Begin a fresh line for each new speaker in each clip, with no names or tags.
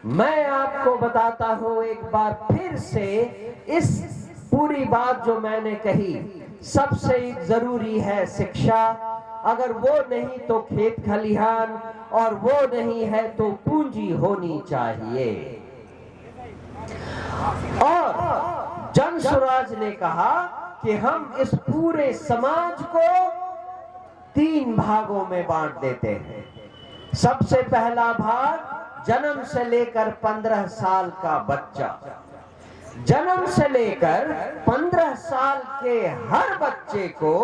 मैं आपको बताता हूं एक बार फिर से, इस पूरी बात जो मैंने कही, सबसे जरूरी है शिक्षा। अगर वो नहीं तो खेत खलिहान, और वो नहीं है तो पूंजी होनी चाहिए। और जन स्वराज ने कहा कि हम इस पूरे समाज को 3 भागों में बांट देते हैं। सबसे पहला भाग, जन्म से लेकर 15 साल का बच्चा। जन्म से लेकर 15 साल के हर बच्चे को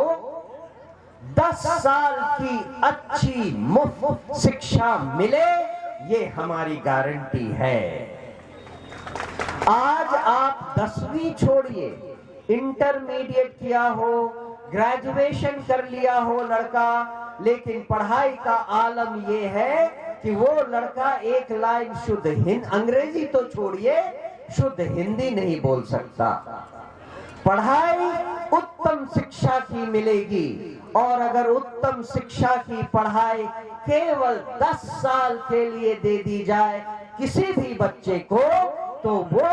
10 साल की अच्छी मुफ्त शिक्षा मिले, ये हमारी गारंटी है। आज आप 10वीं छोड़िए, इंटरमीडिएट किया हो, ग्रेजुएशन कर लिया हो लड़का, लेकिन पढ़ाई का आलम यह है कि वो लड़का एक लाइन शुद्ध अंग्रेजी तो छोड़िए, शुद्ध हिंदी नहीं बोल सकता। पढ़ाई उत्तम शिक्षा की मिलेगी, और अगर उत्तम शिक्षा की पढ़ाई केवल 10 साल के लिए दे दी जाए किसी भी बच्चे को, तो वो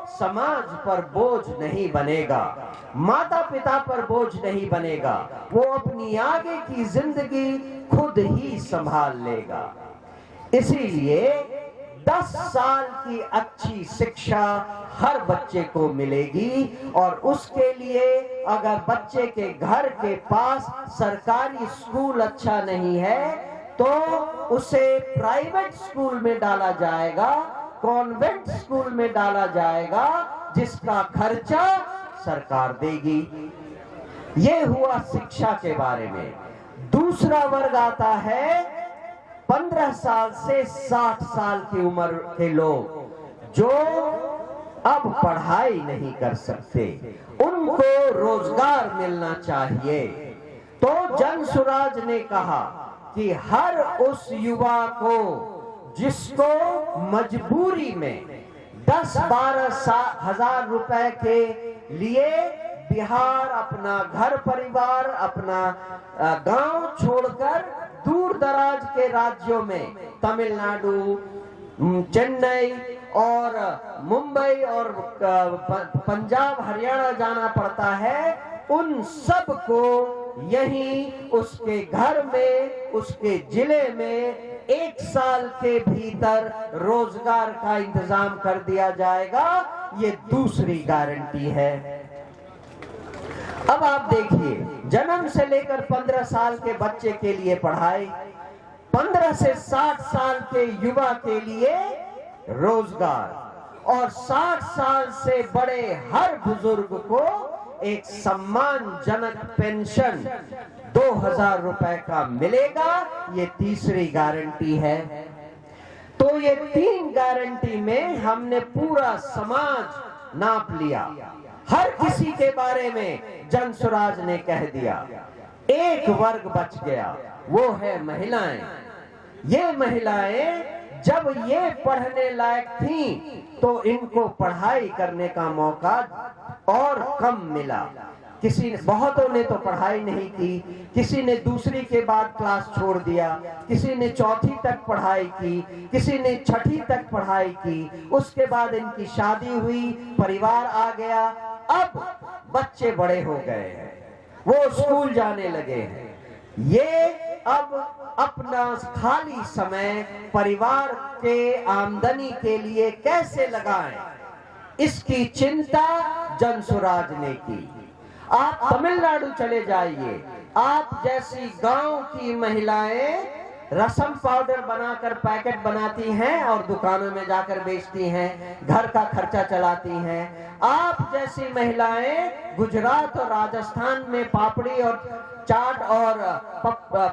समाज पर बोझ नहीं बनेगा, माता पिता पर बोझ नहीं बनेगा, वो अपनी आगे की जिंदगी खुद ही संभाल लेगा। इसीलिए 10 साल की अच्छी शिक्षा हर बच्चे को मिलेगी, और उसके लिए अगर बच्चे के घर के पास सरकारी स्कूल अच्छा नहीं है तो उसे प्राइवेट स्कूल में डाला जाएगा, कॉन्वेंट स्कूल में डाला जाएगा, जिसका खर्चा सरकार देगी। यह हुआ शिक्षा के बारे में। दूसरा वर्ग आता है 15 साल से 60 साल की उम्र के लोग, जो अब पढ़ाई नहीं कर सकते, उनको रोजगार मिलना चाहिए। तो जन स्वराज ने कहा कि हर उस युवा को जिसको मजबूरी में 10-12 हजार रुपए के लिए बिहार, अपना घर परिवार, अपना गांव छोड़कर दूर दराज के राज्यों में, तमिलनाडु, चेन्नई और मुंबई और पंजाब, हरियाणा जाना पड़ता है, उन सब को यहीं उसके घर में, उसके जिले में 1 साल के भीतर रोजगार का इंतजाम कर दिया जाएगा। ये दूसरी गारंटी है। अब आप देखिए, जन्म से लेकर 15 साल के बच्चे के लिए पढ़ाई, 15 से 60 साल के युवा के लिए रोजगार, और 60 साल से बड़े हर बुजुर्ग को एक सम्मानजनक पेंशन 2000 रुपए का मिलेगा। ये तीसरी गारंटी है। तो ये 3 गारंटी में हमने पूरा समाज नाप लिया। हर किसी के बारे में जन स्वराज ने कह दिया। एक वर्ग बच गया, वो है महिलाएं। ये महिलाएं जब ये पढ़ने लायक थीं, तो इनको पढ़ाई करने का मौका और कम मिला। बहुतों ने तो पढ़ाई नहीं की, किसी ने दूसरी के बाद क्लास छोड़ दिया, किसी ने चौथी तक पढ़ाई की, किसी ने छठी तक पढ़ाई की, उसके बाद इनकी शादी हुई, परिवार आ गया, अब बच्चे बड़े हो गए हैं, वो स्कूल जाने लगे हैं। ये अब अपना खाली समय परिवार के आमदनी के लिए कैसे लगाएं, इसकी चिंता जन स्वराज ने की। आप तमिलनाडु चले जाइए, आप जैसी गांव की महिलाएं रसम पाउडर बनाकर पैकेट बनाती हैं और दुकानों में जाकर बेचती हैं, घर का खर्चा चलाती हैं। आप जैसी महिलाएं गुजरात और राजस्थान में पापड़ी और चाट और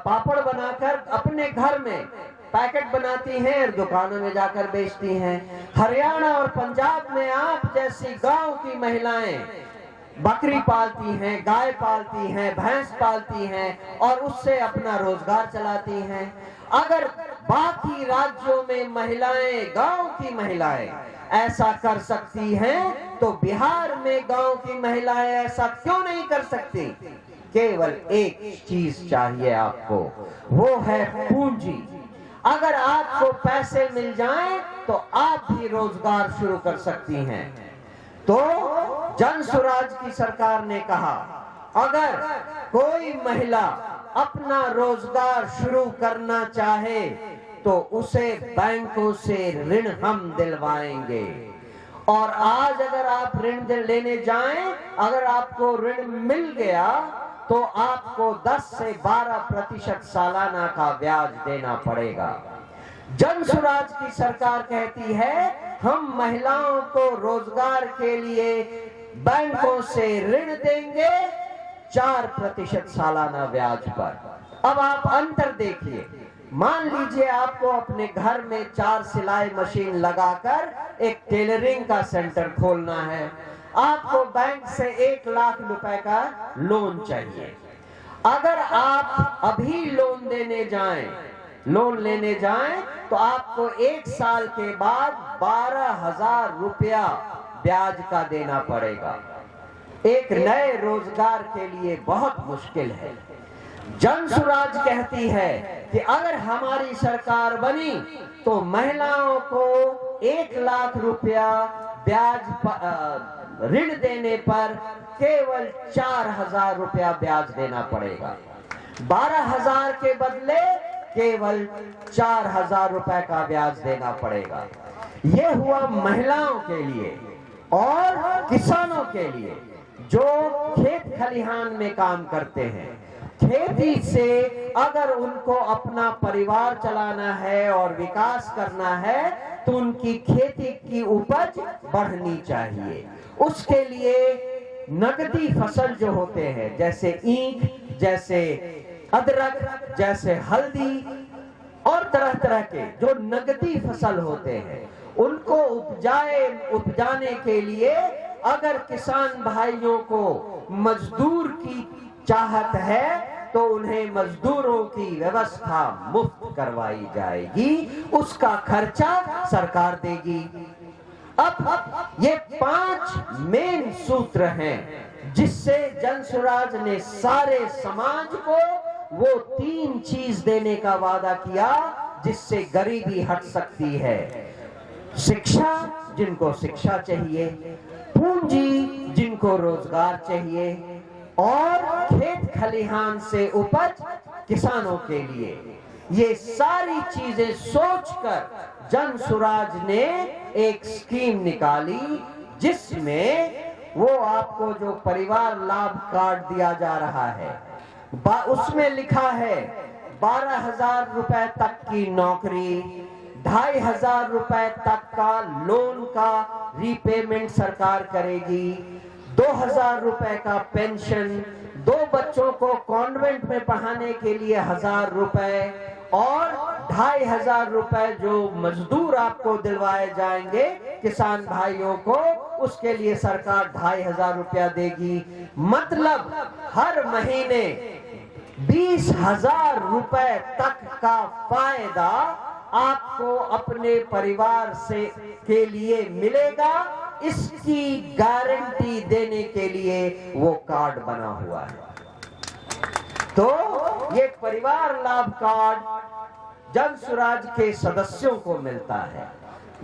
पापड़ बनाकर अपने घर में पैकेट बनाती हैं और दुकानों में जाकर बेचती हैं। हरियाणा और पंजाब में आप जैसी गांव की महिलाएं बकरी पालती हैं, गाय पालती हैं, भैंस पालती हैं और उससे अपना रोजगार चलाती हैं। अगर बाकी राज्यों में महिलाएं, गांव की महिलाएं ऐसा कर सकती हैं, तो बिहार में गांव की महिलाएं ऐसा क्यों नहीं कर सकती? केवल एक चीज चाहिए आपको, वो है पूंजी। अगर आपको पैसे मिल जाएं तो आप भी रोजगार शुरू कर सकती हैं। तो जन स्वराज की सरकार ने कहा, अगर कोई महिला अपना रोजगार शुरू करना चाहे तो उसे बैंकों से ऋण हम दिलवाएंगे। और आज अगर आप ऋण लेने जाएं, अगर आपको ऋण मिल गया तो आपको 10 से 12% सालाना का ब्याज देना पड़ेगा। जन स्वराज की सरकार कहती है, हम महिलाओं को रोजगार के लिए बैंकों से ऋण देंगे 4% सालाना ब्याज पर। अब आप अंतर देखिए, मान लीजिए आपको अपने घर में 4 सिलाई मशीन लगाकर एक टेलरिंग का सेंटर खोलना है। आपको बैंक से 1 लाख रुपए का लोन चाहिए। अगर आप अभी लोन लेने जाएं तो आपको 1 साल के बाद 12,000 रुपया ब्याज का देना पड़ेगा। एक नए रोजगार के लिए बहुत मुश्किल है। जन स्वराज कहती है कि अगर हमारी सरकार बनी तो महिलाओं को 1 लाख रुपया ब्याज ऋण देने पर केवल 4,000 रुपया ब्याज देना पड़ेगा। 12,000 के बदले केवल 4,000 रुपए का ब्याज देना पड़ेगा। यह हुआ महिलाओं के लिए। और किसानों के लिए जो खेत खलिहान में काम करते हैं, खेती से अगर उनको अपना परिवार चलाना है और विकास करना है तो उनकी खेती की उपज बढ़नी चाहिए। उसके लिए नकदी फसल जो होते हैं, जैसे ईख, जैसे अदरक, जैसे हल्दी और तरह तरह के जो नकदी फसल होते हैं, उनको उपजाने के लिए अगर किसान भाइयों को मजदूर की चाहत है तो उन्हें मजदूरों की व्यवस्था मुफ्त करवाई जाएगी, उसका खर्चा सरकार देगी। अब ये 5 मेन सूत्र हैं जिससे जन स्वराज ने सारे समाज को वो 3 चीज देने का वादा किया जिससे गरीबी हट सकती है। शिक्षा, जिनको शिक्षा चाहिए, पूंजी, जिनको रोजगार चाहिए, और खेत खलिहान से उपज किसानों के लिए। ये सारी चीजें सोचकर जन स्वराज ने एक स्कीम निकाली जिसमें वो आपको जो परिवार लाभ कार्ड दिया जा रहा है उसमें लिखा है 12,000 रुपए तक की नौकरी, 2,500 रुपए तक का लोन का रीपेमेंट सरकार करेगी, 2,000 रुपए का पेंशन, 2 बच्चों को कॉन्वेंट में पढ़ाने के लिए 1,000 रुपए, और 2,500 रुपए जो मजदूर आपको दिलवाए जाएंगे किसान भाइयों को, उसके लिए सरकार 2,500 रुपया देगी। मतलब हर महीने 20,000 रुपए तक का फायदा आपको अपने परिवार से के लिए मिलेगा। इसकी गारंटी देने के लिए वो कार्ड बना हुआ है। तो ये परिवार लाभ कार्ड जन स्वराज के सदस्यों को मिलता है।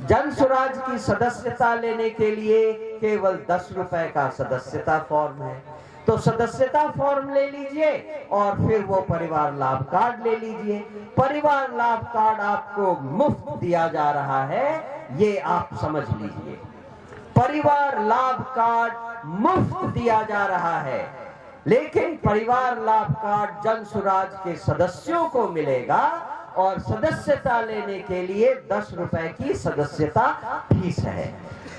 जन स्वराज की सदस्यता लेने के लिए केवल 10 रुपए का सदस्यता फॉर्म है। तो सदस्यता फॉर्म ले लीजिए और फिर वो परिवार लाभ कार्ड ले लीजिए। परिवार लाभ कार्ड आपको मुफ्त दिया जा रहा है, ये आप समझ लीजिए। परिवार लाभ कार्ड मुफ्त दिया जा रहा है, लेकिन परिवार लाभ कार्ड जन स्वराज के सदस्यों को मिलेगा और सदस्यता लेने के लिए 10 रुपए की सदस्यता फीस है।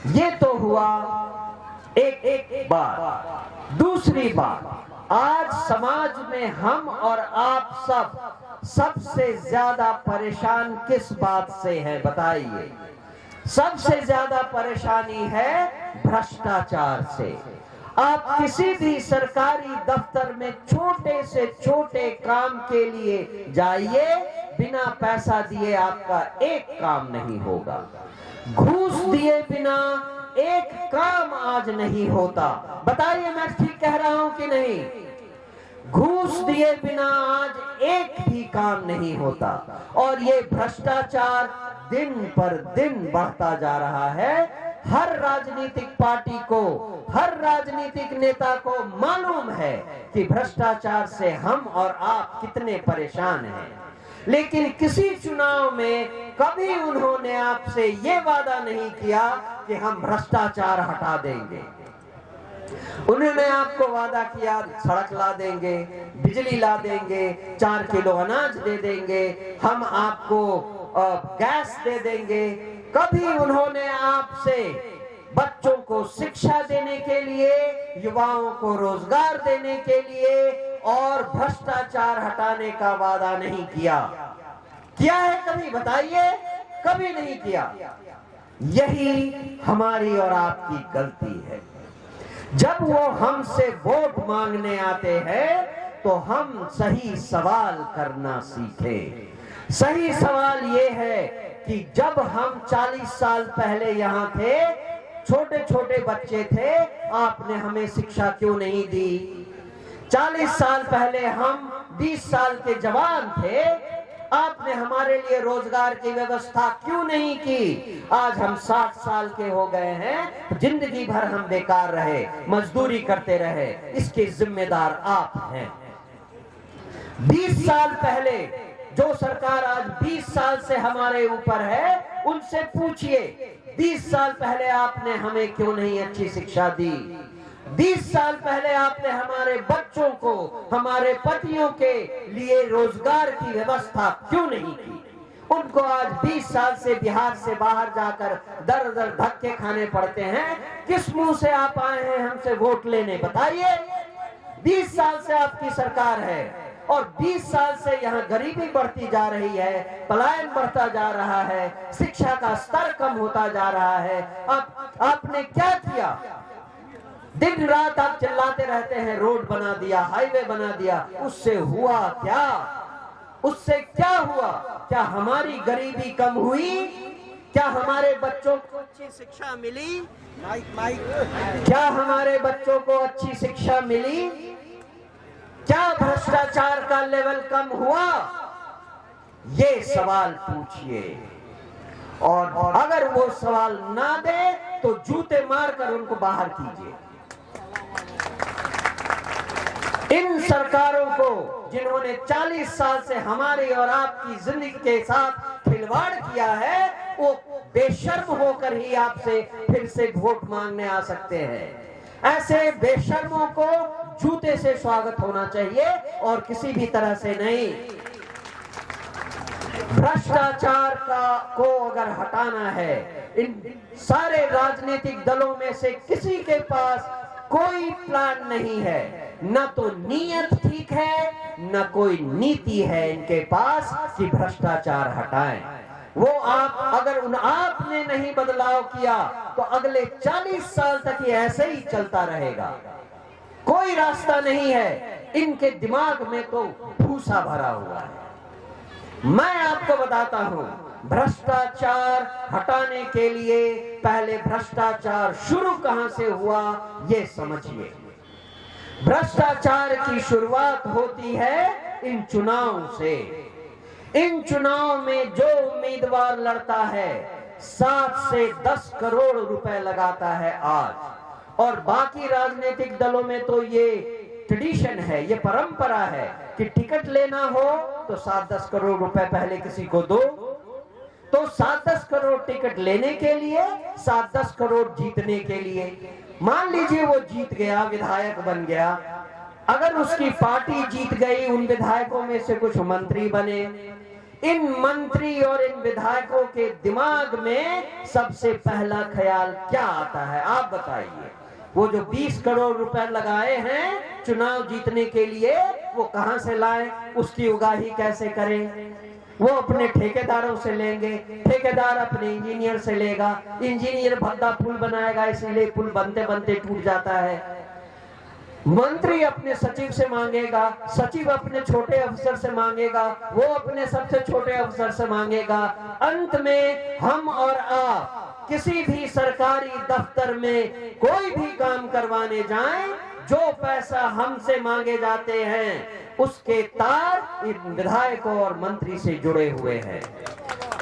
ये तो हुआ एक बात। दूसरी बात, आज समाज में हम और आप सबसे ज्यादा परेशान किस बात से हैं बताइए? सबसे ज्यादा परेशानी है भ्रष्टाचार से। आप किसी भी सरकारी दफ्तर में छोटे से छोटे काम के लिए जाइए, बिना पैसा दिए आपका एक काम नहीं होगा। घूस दिए बिना एक काम आज नहीं होता। बताइए मैं ठीक कह रहा हूं कि नहीं? घूस दिए बिना आज एक भी काम नहीं होता। और ये भ्रष्टाचार दिन पर दिन बढ़ता जा रहा है। हर राजनीतिक पार्टी को, हर राजनीतिक नेता को मालूम है कि भ्रष्टाचार से हम और आप कितने परेशान हैं, लेकिन किसी चुनाव में कभी उन्होंने आपसे ये वादा नहीं किया कि हम भ्रष्टाचार हटा देंगे। उन्होंने आपको वादा किया सड़क ला देंगे, बिजली ला देंगे, 4 किलो अनाज दे देंगे, हम आपको गैस दे देंगे। कभी उन्होंने आपसे बच्चों को शिक्षा देने के लिए, युवाओं को रोजगार देने के लिए और भ्रष्टाचार हटाने का वादा नहीं किया। किया है कभी? बताइए। कभी नहीं किया। यही हमारी और आपकी गलती है। जब वो हमसे वोट मांगने आते हैं तो हम सही सवाल करना सीखें। सही सवाल ये है कि जब हम 40 साल पहले यहाँ थे, छोटे छोटे बच्चे थे, आपने हमें शिक्षा क्यों नहीं दी? 40 साल पहले हम 20 साल के जवान थे, आपने हमारे लिए रोजगार की व्यवस्था क्यों नहीं की? आज हम 60 साल के हो गए हैं, जिंदगी भर हम बेकार रहे, मजदूरी करते रहे, इसके जिम्मेदार आप हैं। 20 साल पहले जो सरकार आज 20 साल से हमारे ऊपर है, उनसे पूछिए 20 साल पहले आपने हमें क्यों नहीं अच्छी शिक्षा दी? 20 साल पहले आपने हमारे बच्चों को, हमारे पतियों के लिए रोजगार की व्यवस्था क्यों नहीं की? उनको आज 20 साल से बिहार से बाहर जाकर दर दर धक्के खाने पड़ते हैं। किस मुंह से आप आए हैं हमसे वोट लेने? बताइए। 20 साल से आपकी सरकार है और 20 साल से यहाँ गरीबी बढ़ती जा रही है, पलायन बढ़ता जा रहा है, शिक्षा का स्तर कम होता जा रहा है। आपने क्या किया? दिन रात आप चिल्लाते रहते हैं, रोड बना दिया, हाईवे बना दिया, उससे हुआ क्या? उससे क्या हुआ? क्या हमारी गरीबी कम हुई? क्या हमारे बच्चों को अच्छी शिक्षा मिली? क्या हमारे बच्चों को अच्छी शिक्षा मिली? क्या भ्रष्टाचार का लेवल कम हुआ? ये सवाल पूछिए, और अगर वो सवाल ना दे तो जूते मारकर उनको बाहर कीजिए। इन सरकारों को, जिन्होंने 40 साल से हमारी और आपकी जिंदगी के साथ खिलवाड़ किया है, वो बेशर्म होकर ही आपसे फिर से वोट मांगने आ सकते हैं। ऐसे बेशर्मों को जूते से स्वागत होना चाहिए और किसी भी तरह से नहीं। भ्रष्टाचार को अगर हटाना है, इन सारे राजनीतिक दलों में से किसी के पास कोई प्लान नहीं है, न तो नीयत ठीक है, न कोई नीति है इनके पास कि भ्रष्टाचार हटाएं। वो आपने नहीं बदलाव किया तो अगले 40 साल तक ये ऐसे ही चलता रहेगा। कोई रास्ता नहीं है। इनके दिमाग में तो भूसा भरा हुआ है। मैं आपको बताता हूं, भ्रष्टाचार हटाने के लिए पहले भ्रष्टाचार शुरू कहां से हुआ ये समझिए। भ्रष्टाचार की शुरुआत होती है इन चुनाव से। इन चुनाव में जो उम्मीदवार लड़ता है 7 से 10 करोड़ रुपए लगाता है आज, और बाकी राजनीतिक दलों में तो ये ट्रेडिशन है, ये परंपरा है कि टिकट लेना हो तो 7-10 करोड़ रुपए पहले किसी को दो। तो 7-10 करोड़ टिकट लेने के लिए, 7-10 करोड़ जीतने के लिए। मान लीजिए वो जीत गया, विधायक बन गया, अगर उसकी पार्टी जीत गई, उन विधायकों में से कुछ मंत्री बने। इन मंत्री और इन विधायकों के दिमाग में सबसे पहला ख्याल क्या आता है? आप बताइए। वो जो 20 करोड़ रुपए लगाए हैं चुनाव जीतने के लिए, वो कहां से लाएं? उसकी उगाही कैसे करें? वो अपने ठेकेदारों से लेंगे, ठेकेदार अपने इंजीनियर से लेगा, इंजीनियर भद्दा पुल बनाएगा, इसलिए पुल बनते बनते टूट जाता है। मंत्री अपने सचिव से मांगेगा, सचिव अपने छोटे अफसर से मांगेगा, वो अपने सबसे छोटे अफसर से मांगेगा। अंत में हम और आप किसी भी सरकारी दफ्तर में कोई भी काम करवाने जाएं, जो पैसा हमसे मांगे जाते हैं उसके तार इन विधायकों और मंत्री से जुड़े हुए हैं।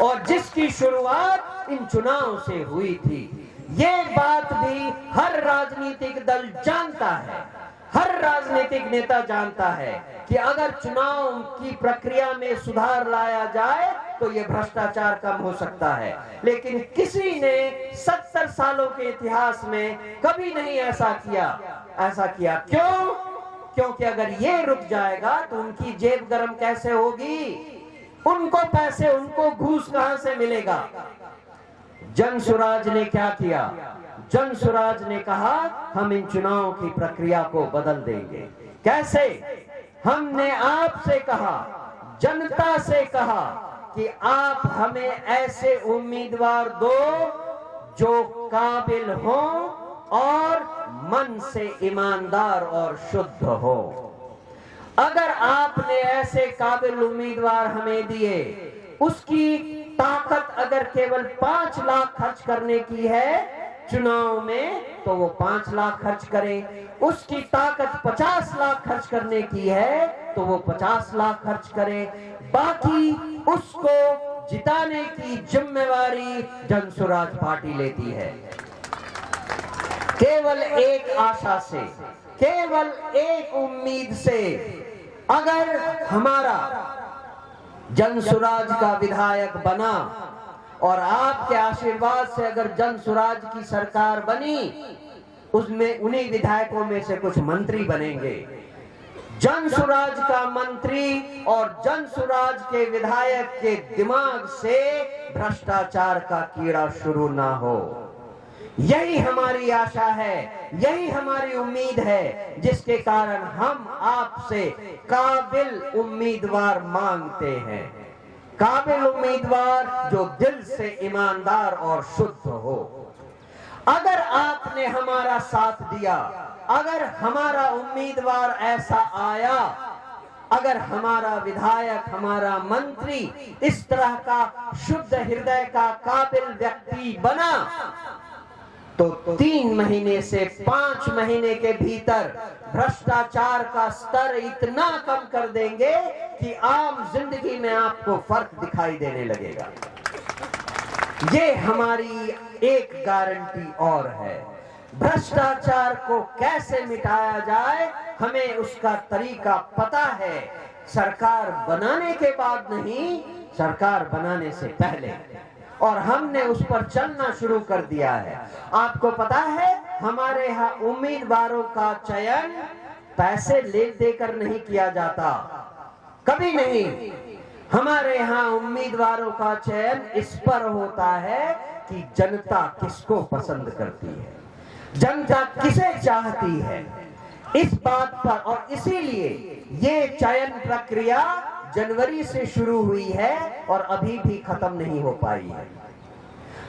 और जिसकी शुरुआत इन चुनाव से हुई थी। ये बात भी हर राजनीतिक दल जानता है, हर राजनीतिक नेता जानता है कि अगर चुनाव की प्रक्रिया में सुधार लाया जाए तो ये भ्रष्टाचार कम हो सकता है। लेकिन किसी ने 70 सालों के इतिहास में कभी नहीं ऐसा किया। क्यों? क्योंकि अगर ये रुक जाएगा तो उनकी जेब गरम कैसे होगी, उनको पैसे, उनको घूस कहां से मिलेगा। जनसुराज ने क्या किया? जनसुराज ने कहा हम इन चुनाव की प्रक्रिया को बदल देंगे। कैसे? हमने आपसे कहा, जनता से कहा कि आप हमें ऐसे उम्मीदवार दो जो काबिल हो और मन से ईमानदार और शुद्ध हो। अगर आपने ऐसे काबिल उम्मीदवार हमें दिए, उसकी ताकत अगर केवल 5 लाख खर्च करने की है चुनाव में तो वो 5 लाख खर्च करे, उसकी ताकत 50 लाख खर्च करने की है तो वो 50 लाख खर्च करे, बाकी उसको जिताने की जिम्मेवारी जनसुराज पार्टी लेती है। केवल एक आशा से, केवल एक उम्मीद से, अगर हमारा जनसुराज का विधायक बना और आपके आशीर्वाद से अगर जनसुराज की सरकार बनी, उसमें उन्हीं विधायकों में से कुछ मंत्री बनेंगे। जनसुराज का मंत्री और जनसुराज के विधायक के दिमाग से भ्रष्टाचार का कीड़ा शुरू ना हो। यही हमारी आशा है, यही हमारी उम्मीद है, जिसके कारण हम आपसे काबिल उम्मीदवार मांगते हैं। काबिल उम्मीदवार जो दिल से ईमानदार और शुद्ध हो। अगर आपने हमारा साथ दिया, अगर हमारा उम्मीदवार ऐसा आया, अगर हमारा विधायक, हमारा मंत्री इस तरह का शुद्ध हृदय का काबिल व्यक्ति बना, तो 3 महीने से 5 महीने के भीतर भ्रष्टाचार का स्तर इतना कम कर देंगे कि आम जिंदगी में आपको फर्क दिखाई देने लगेगा। ये हमारी एक गारंटी और है। भ्रष्टाचार को कैसे मिटाया जाए, हमें उसका तरीका पता है। सरकार बनाने के बाद नहीं, सरकार बनाने से पहले, और हमने उस पर चलना शुरू कर दिया है। आपको पता है हमारे यहाँ उम्मीदवारों का चयन पैसे ले देकर नहीं किया जाता, कभी नहीं। हमारे यहाँ उम्मीदवारों का चयन इस पर होता है कि जनता किसको पसंद करती है, जनता किसे चाहती है, इस बात पर। और इसीलिए ये चयन प्रक्रिया जनवरी से शुरू हुई है और अभी भी खत्म नहीं हो पाई है।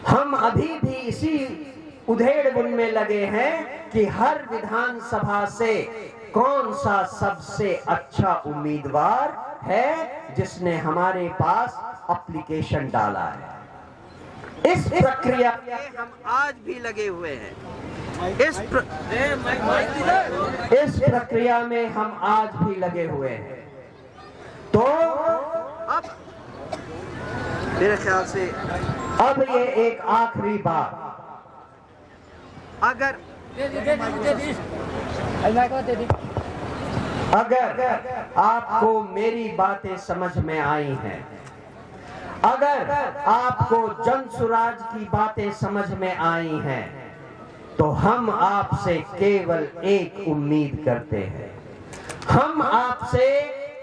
हम अभी भी इसी उधेड़-बुन में लगे हैं कि हर विधानसभा से कौन सा सबसे अच्छा उम्मीदवार है जिसने हमारे पास एप्लीकेशन डाला है। इस प्रक्रिया में हम आज भी लगे हुए हैं। इस प्रक्रिया में हम आज भी लगे हुए हैं। तो अब मेरे ख्याल से अब ये एक आखिरी बात, अगर आपको मेरी बातें समझ में आई हैं, अगर आपको जनसुराज की बातें समझ में आई हैं, तो हम आपसे केवल एक उम्मीद करते हैं, हम आपसे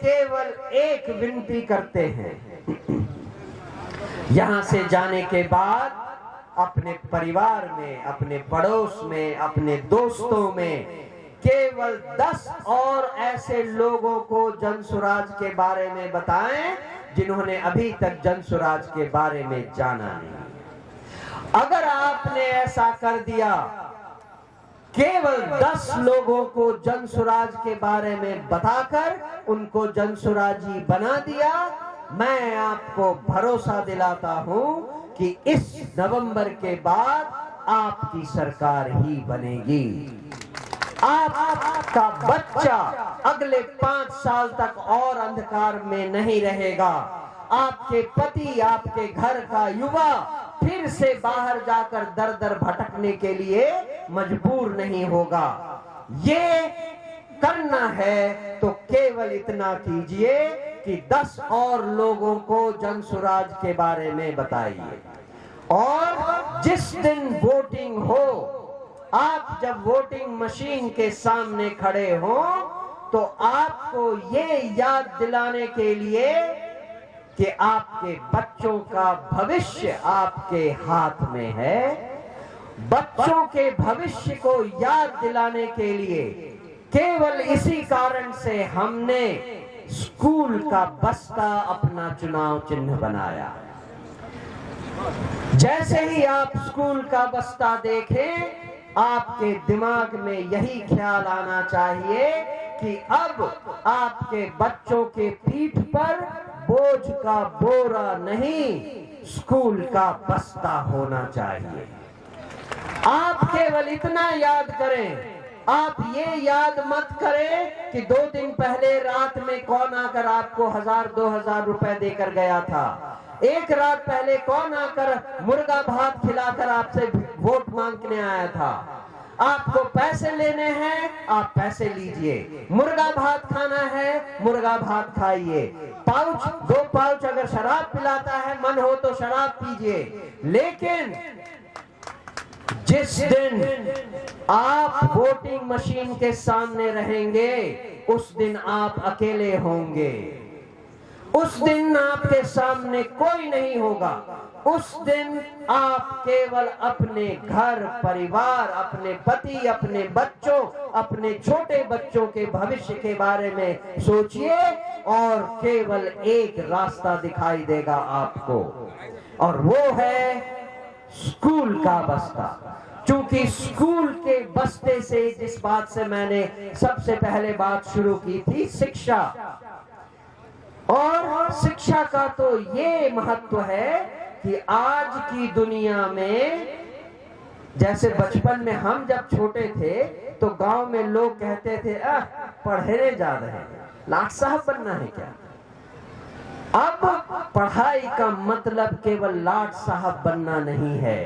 केवल एक विनती करते हैं। यहां से जाने के बाद अपने परिवार में, अपने पड़ोस में, अपने दोस्तों में केवल 10 और ऐसे लोगों को जनसुराज के बारे में बताएं जिन्होंने अभी तक जनसुराज के बारे में जाना नहीं। अगर आपने ऐसा कर दिया, केवल 10 लोगों को जनसुराज के बारे में बताकर उनको जनसुराजी बना दिया, मैं आपको भरोसा दिलाता हूं कि इस नवंबर के बाद आपकी सरकार ही बनेगी। आपका बच्चा अगले 5 साल तक और अंधकार में नहीं रहेगा। आपके पति, आपके घर का युवा फिर से बाहर जाकर दर दर भटकने के लिए मजबूर नहीं होगा। ये करना है तो केवल इतना कीजिए कि 10 और लोगों को जन सुराज के बारे में बताइए। और जिस दिन वोटिंग हो, आप जब वोटिंग मशीन के सामने खड़े हो तो आपको ये याद दिलाने के लिए कि आपके बच्चों का भविष्य आपके हाथ में है, बच्चों के भविष्य को याद दिलाने के लिए केवल इसी कारण से हमने स्कूल का बस्ता अपना चुनाव चिन्ह बनाया। जैसे ही आप स्कूल का बस्ता देखें, आपके दिमाग में यही ख्याल आना चाहिए कि अब आपके बच्चों के पीठ पर बोझ का बोरा नहीं, स्कूल का बस्ता होना चाहिए। आप केवल इतना याद करें, आप ये याद मत करें कि 2 दिन पहले रात में कौन आकर आपको 1000-2000 रुपए देकर गया था, एक रात पहले कौन आकर मुर्गा भात खिलाकर आपसे वोट मांगने आया था। आपको पैसे लेने हैं, आप पैसे लीजिए, मुर्गा भात खाना है, मुर्गा भात खाइए, 2 पाउच अगर शराब पिलाता है, मन हो तो शराब पीजिए। लेकिन जिस दिन आप वोटिंग मशीन के सामने रहेंगे, उस दिन आप अकेले होंगे, उस दिन आपके सामने कोई नहीं होगा। उस दिन आप केवल अपने घर परिवार, अपने पति, अपने बच्चों, अपने छोटे बच्चों के भविष्य के बारे में सोचिए और केवल एक रास्ता दिखाई देगा आपको, और वो है स्कूल का बस्ता। क्योंकि स्कूल के बस्ते से, जिस बात से मैंने सबसे पहले बात शुरू की थी, शिक्षा, और शिक्षा का तो ये महत्व है कि आज की दुनिया में, जैसे बचपन में हम जब छोटे थे तो गांव में लोग कहते थे, पढ़ने जा रहे हैं, लाट साहब बनना है क्या। अब पढ़ाई का मतलब केवल लाट साहब बनना नहीं है।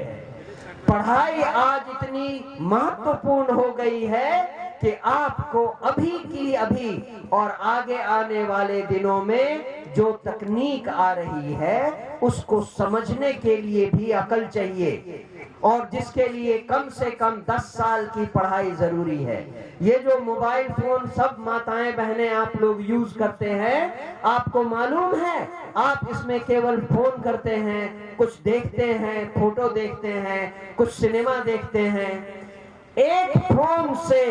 पढ़ाई आज इतनी महत्वपूर्ण हो गई है कि आपको अभी की अभी और आगे आने वाले दिनों में जो तकनीक आ रही है उसको समझने के लिए भी अकल चाहिए, और जिसके लिए कम से कम 10 साल की पढ़ाई जरूरी है। ये जो मोबाइल फोन सब माताएं बहनें आप लोग यूज करते हैं, आपको मालूम है आप इसमें केवल फोन करते हैं, कुछ देखते हैं, फोटो देखते हैं, कुछ सिनेमा देखते हैं। एक फोन से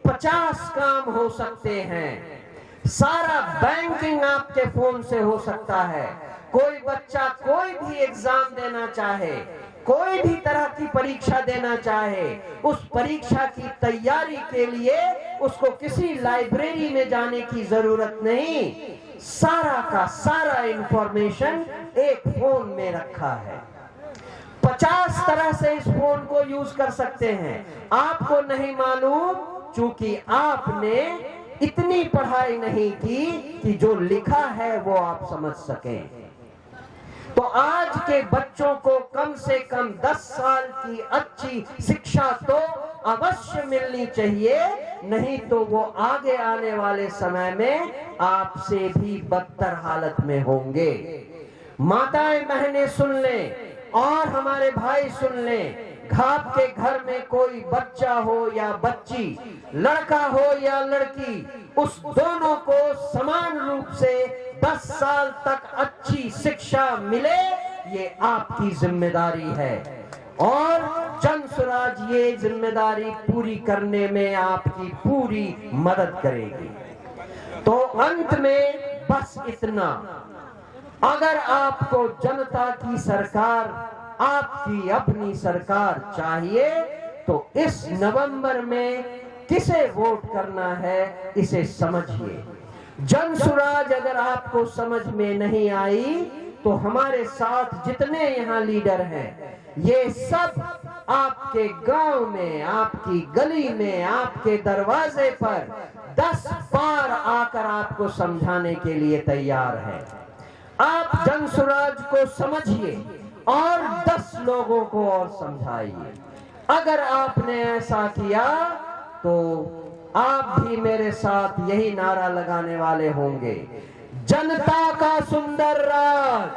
50 काम हो सकते हैं। सारा बैंकिंग आपके फोन से हो सकता है। कोई बच्चा कोई भी एग्जाम देना चाहे, कोई भी तरह की परीक्षा देना चाहे, उस परीक्षा की तैयारी के लिए उसको किसी लाइब्रेरी में जाने की जरूरत नहीं। सारा का सारा इंफॉर्मेशन एक फोन में रखा है। 50 तरह से इस फोन को यूज कर सकते हैं। आपको नहीं मालूम, क्योंकि आपने इतनी पढ़ाई नहीं की कि जो लिखा है वो आप समझ सकें। तो आज के बच्चों को कम से कम 10 साल की अच्छी शिक्षा तो अवश्य मिलनी चाहिए, नहीं तो वो आगे आने वाले समय में आपसे भी बदतर हालत में होंगे। माताएं बहनें सुन लें और हमारे भाई सुन लें, आपके घर में कोई बच्चा हो या बच्ची, लड़का हो या लड़की, उस दोनों को समान रूप से 10 साल तक अच्छी शिक्षा मिले, ये आपकी जिम्मेदारी है। और जन सुराज ये जिम्मेदारी पूरी करने में आपकी पूरी मदद करेगी। तो अंत में बस इतना, अगर आपको जनता की सरकार, आपकी अपनी सरकार चाहिए, तो इस नवंबर में किसे वोट करना है इसे समझिए। जन सुराज अगर आपको समझ में नहीं आई तो हमारे साथ जितने यहाँ लीडर हैं, ये सब आपके गांव में, आपकी गली में, आपके दरवाजे पर 10 बार आकर आपको समझाने के लिए तैयार है। आप जन स्वराज को समझिए और 10 लोगों को और समझाइए। अगर आपने ऐसा किया तो आप भी मेरे साथ यही नारा लगाने वाले होंगे, जनता का सुंदर राज,